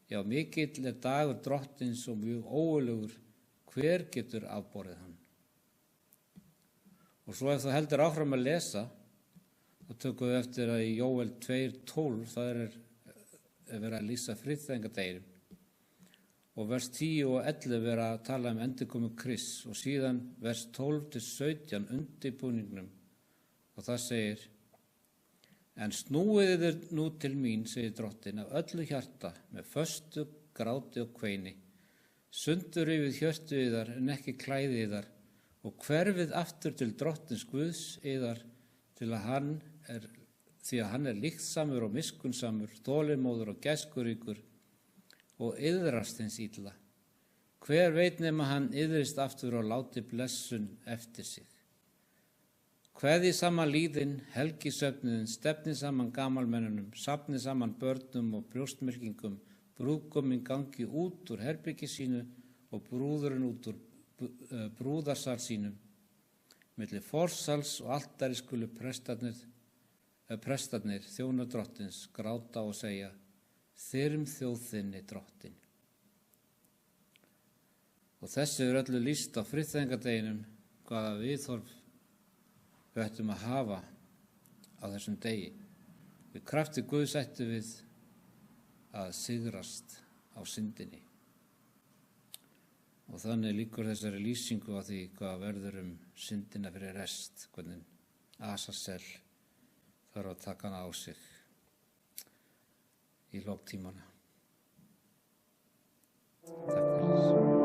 S1: Já, mikill er dagur drottins og mjög ógurlegur, hver getur afborið hann? Og svo ef þú heldur áfram að lesa, þá tökum við eftir að í Jóel 2:12 það er verið að lýsa friðþægingardeginum. Og vers 10 og 11 verið að tala endurkomu Krists og síðan vers 12 til 17 undirbúningnum og það segir: En snúið yður nú til mín, segir drottin, af öllu hjarta, með föstu, gráti og kveini. Sundur yfir hjörtu yðar en ekki klæði yðar og hverfið aftur til drottins Guðs yðar til að því að hann er líktsamur og miskunnsamur, þolinmóður og gæskuríkur og iðrast hins illa. Hver veit nema hann iðrist aftur og láti blessun eftir sig. Kveði saman líðin, helgi söfnuðin, stefni saman gamalmennunum, safni saman börnum og brjóstmyrkingum, brúðgóminn gangi út úr herbyggi sínu og brúðurinn út úr brúðarsal sínum. Milli forsals og altari skulu prestarnir þjóna drottins gráta og segja, þyrm þjóð þinni drottin. Og þessu er öllu lýst á friðþægingardeginum hvaða viðhorf við ættum að hafa á þessum degi. Við krafti Guðs ættum við að sigrast á syndinni. Og þannig lýkur þessari lýsingu á því hvað verður syndina fyrir rest, hvernig Asasel þarf að taka hana á sig í lok tímana. Takk fyrir.